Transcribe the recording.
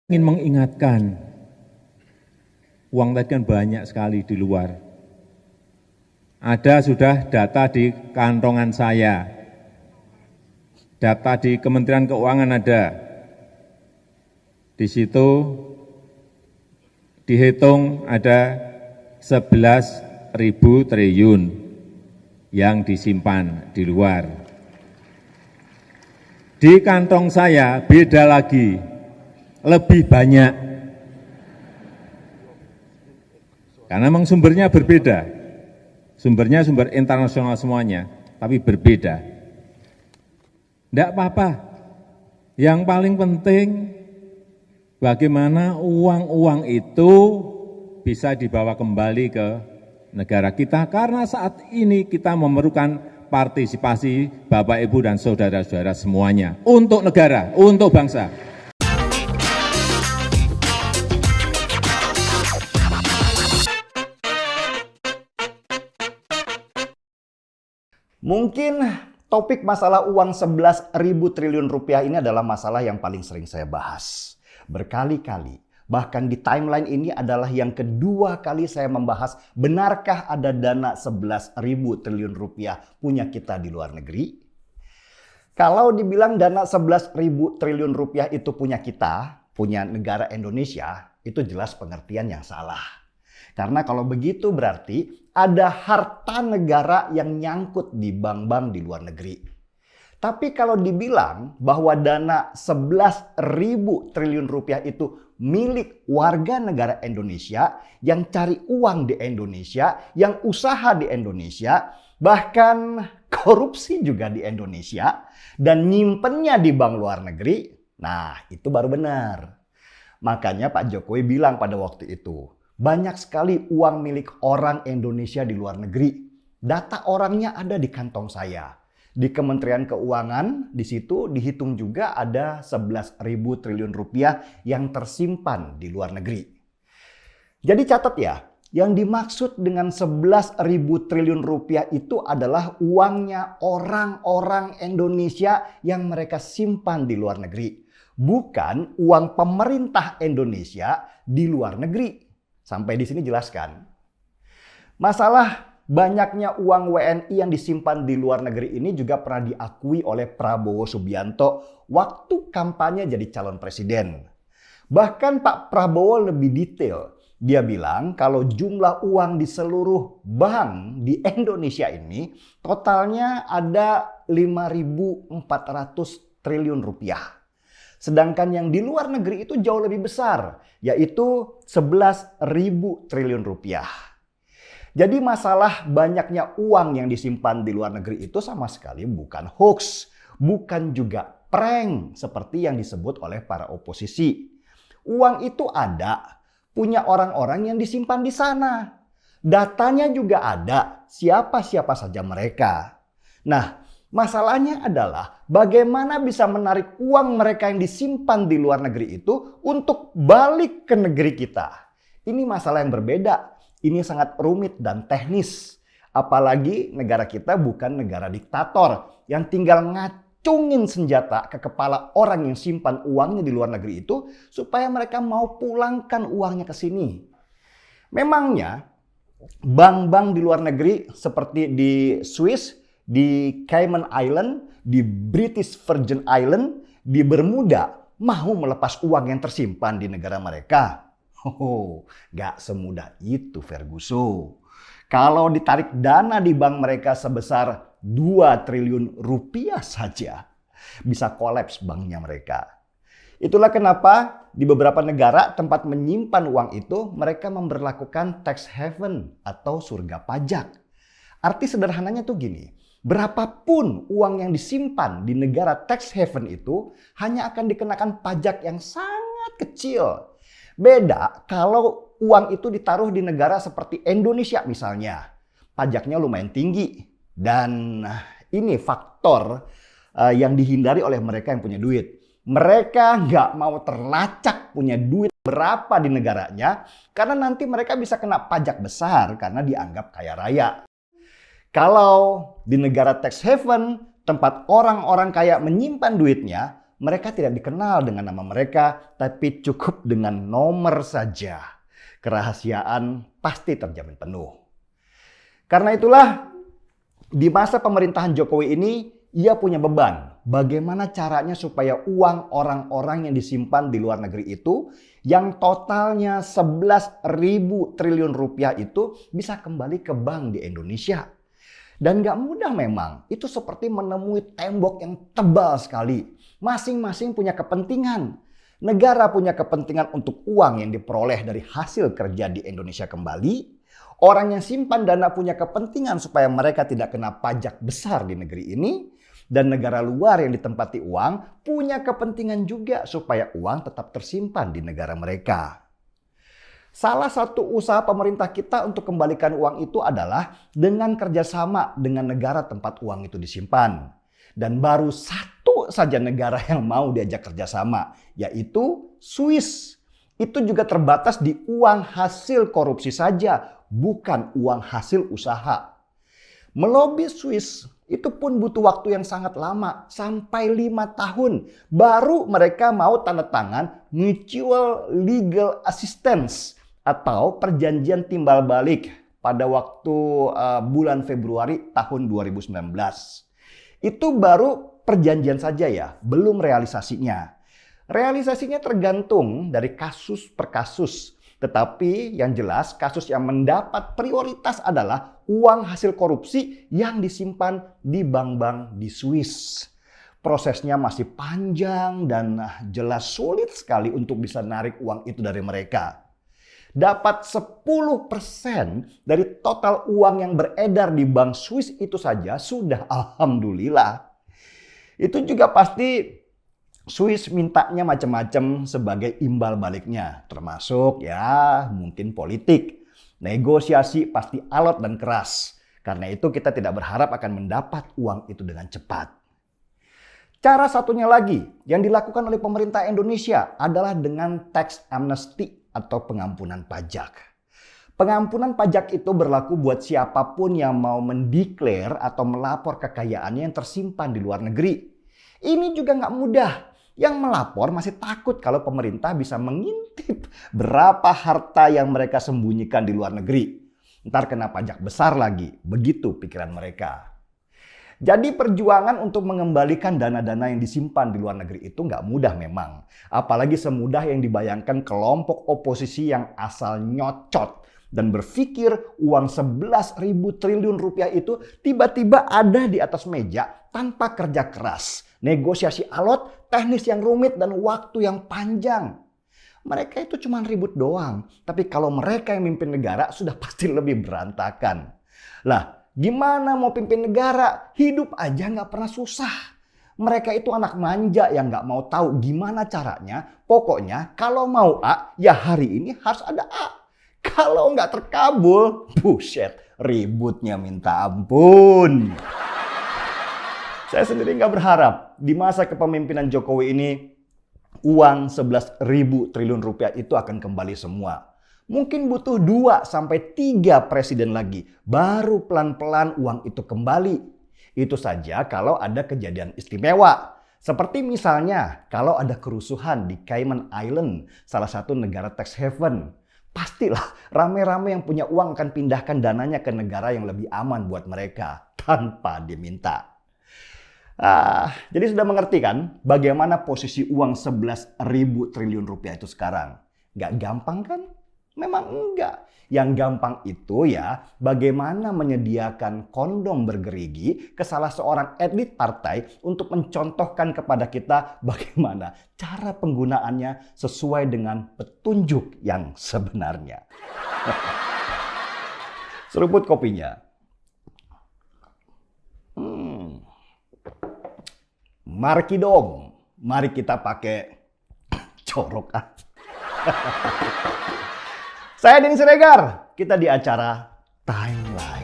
Ingin mengingatkan, uang tadi kan banyak sekali di luar. Ada sudah data di kantongan saya, data di Kementerian Keuangan ada. Di situ dihitung ada 11.000 triliun yang disimpan di luar. Di kantong saya beda lagi, lebih banyak. Karena memang sumbernya berbeda. Sumbernya sumber internasional semuanya, tapi berbeda. Tidak apa-apa. Yang paling penting bagaimana uang-uang itu bisa dibawa kembali ke negara kita, karena saat ini kita memerlukan partisipasi Bapak, Ibu, dan saudara-saudara semuanya untuk negara, untuk bangsa. Mungkin topik masalah uang 11.000 triliun rupiah ini adalah masalah yang paling sering saya bahas. Berkali-kali, bahkan di timeline ini adalah yang kedua kali saya membahas benarkah ada dana 11.000 triliun rupiah punya kita di luar negeri? Kalau dibilang dana 11.000 triliun rupiah itu punya kita, punya negara Indonesia, itu jelas pengertian yang salah. Karena kalau begitu berarti ada harta negara yang nyangkut di bank-bank di luar negeri. Tapi kalau dibilang bahwa dana 11.000 triliun rupiah itu milik warga negara Indonesia yang cari uang di Indonesia, yang usaha di Indonesia, bahkan korupsi juga di Indonesia, dan nyimpennya di bank luar negeri, nah itu baru benar. Makanya Pak Jokowi bilang pada waktu itu, banyak sekali uang milik orang Indonesia di luar negeri. Data orangnya ada di kantong saya. Di Kementerian Keuangan, di situ dihitung juga ada 11.000 triliun rupiah yang tersimpan di luar negeri. Jadi catat ya, yang dimaksud dengan 11.000 triliun rupiah itu adalah uangnya orang-orang Indonesia yang mereka simpan di luar negeri. Bukan uang pemerintah Indonesia di luar negeri. Sampai di sini jelaskan. Masalah banyaknya uang WNI yang disimpan di luar negeri ini juga pernah diakui oleh Prabowo Subianto waktu kampanye jadi calon presiden. Bahkan Pak Prabowo lebih detail. Dia bilang kalau jumlah uang di seluruh bank di Indonesia ini totalnya ada 5.400 triliun rupiah. Sedangkan yang di luar negeri itu jauh lebih besar, yaitu 11.000 triliun rupiah. Jadi masalah banyaknya uang yang disimpan di luar negeri itu sama sekali bukan hoax, bukan juga prank seperti yang disebut oleh para oposisi. Uang itu ada, punya orang-orang yang disimpan di sana. Datanya juga ada, siapa-siapa saja mereka. Nah, masalahnya adalah bagaimana bisa menarik uang mereka yang disimpan di luar negeri itu untuk balik ke negeri kita. Ini masalah yang berbeda. Ini sangat rumit dan teknis. Apalagi negara kita bukan negara diktator yang tinggal ngacungin senjata ke kepala orang yang simpan uangnya di luar negeri itu supaya mereka mau pulangkan uangnya ke sini. Memangnya bank-bank di luar negeri seperti di Swiss, di Cayman Island, di British Virgin Island, di Bermuda mau melepas uang yang tersimpan di negara mereka? Gak semudah itu Ferguson. Kalau ditarik dana di bank mereka sebesar 2 triliun rupiah saja, bisa kolaps banknya mereka. Itulah kenapa di beberapa negara tempat menyimpan uang itu mereka memberlakukan tax haven atau surga pajak. Arti sederhananya tuh gini. Berapapun uang yang disimpan di negara tax haven itu hanya akan dikenakan pajak yang sangat kecil. Beda kalau uang itu ditaruh di negara seperti Indonesia misalnya. Pajaknya lumayan tinggi. Dan ini faktor yang dihindari oleh mereka yang punya duit. Mereka nggak mau terlacak punya duit berapa di negaranya. Karena nanti mereka bisa kena pajak besar karena dianggap kaya raya. Kalau di negara tax haven, tempat orang-orang kaya menyimpan duitnya, mereka tidak dikenal dengan nama mereka, tapi cukup dengan nomor saja. Kerahasiaan pasti terjamin penuh. Karena itulah, di masa pemerintahan Jokowi ini, ia punya beban. Bagaimana caranya supaya uang orang-orang yang disimpan di luar negeri itu, yang totalnya 11.000 triliun rupiah itu bisa kembali ke bank di Indonesia. Dan gak mudah memang, itu seperti menemui tembok yang tebal sekali. Masing-masing punya kepentingan. Negara punya kepentingan untuk uang yang diperoleh dari hasil kerja di Indonesia kembali. Orang yang simpan dana punya kepentingan supaya mereka tidak kena pajak besar di negeri ini. Dan negara luar yang ditempati uang punya kepentingan juga supaya uang tetap tersimpan di negara mereka. Salah satu usaha pemerintah kita untuk kembalikan uang itu adalah dengan kerjasama dengan negara tempat uang itu disimpan. Dan baru satu saja negara yang mau diajak kerjasama, yaitu Swiss. Itu juga terbatas di uang hasil korupsi saja, bukan uang hasil usaha. Melobi Swiss itu pun butuh waktu yang sangat lama, sampai 5 tahun. Baru mereka mau tanda tangan Mutual Legal Assistance atau perjanjian timbal balik pada waktu bulan Februari tahun 2019. Itu baru perjanjian saja ya, belum realisasinya. Realisasinya tergantung dari kasus per kasus. Tetapi yang jelas kasus yang mendapat prioritas adalah uang hasil korupsi yang disimpan di bank-bank di Swiss. Prosesnya masih panjang dan jelas sulit sekali untuk bisa narik uang itu dari mereka. Dapat 10% dari total uang yang beredar di bank Swiss itu saja sudah alhamdulillah. Itu juga pasti Swiss mintanya macam-macam sebagai imbal baliknya, termasuk ya mungkin politik. Negosiasi pasti alot dan keras. Karena itu kita tidak berharap akan mendapat uang itu dengan cepat. Cara satunya lagi yang dilakukan oleh pemerintah Indonesia adalah dengan tax amnesty atau pengampunan pajak. Pengampunan pajak itu berlaku buat siapapun yang mau mendeklar atau melapor kekayaannya yang tersimpan di luar negeri. Ini juga nggak mudah. Yang melapor masih takut kalau pemerintah bisa mengintip berapa harta yang mereka sembunyikan di luar negeri. Ntar kena pajak besar lagi. Begitu pikiran mereka. Jadi perjuangan untuk mengembalikan dana-dana yang disimpan di luar negeri itu nggak mudah memang. Apalagi semudah yang dibayangkan kelompok oposisi yang asal nyocot dan berpikir uang 11.000 triliun rupiah itu tiba-tiba ada di atas meja tanpa kerja keras, negosiasi alot, teknis yang rumit dan waktu yang panjang. Mereka itu cuma ribut doang, tapi kalau mereka yang mimpin negara sudah pasti lebih berantakan. Lah, gimana mau pimpin negara? Hidup aja nggak pernah susah. Mereka itu anak manja yang nggak mau tahu gimana caranya. Pokoknya kalau mau A, ya hari ini harus ada A. Kalau nggak terkabul, buset, ributnya minta ampun. Saya sendiri nggak berharap di masa kepemimpinan Jokowi ini uang 11.000 triliun rupiah itu akan kembali semua. Mungkin butuh 2-3 presiden lagi, baru pelan-pelan uang itu kembali. Itu saja kalau ada kejadian istimewa. Seperti misalnya kalau ada kerusuhan di Cayman Island, salah satu negara tax haven. Pastilah rame-rame yang punya uang akan pindahkan dananya ke negara yang lebih aman buat mereka tanpa diminta. Jadi sudah mengerti kan bagaimana posisi uang 11.000 triliun rupiah itu sekarang? Gak gampang kan? Memang enggak. Yang gampang itu ya bagaimana menyediakan kondom bergerigi ke salah seorang elit partai untuk mencontohkan kepada kita bagaimana cara penggunaannya sesuai dengan petunjuk yang sebenarnya. Seruput kopinya. Mari kita pakai corok. Saya Denny Siregar, kita di acara Timeline.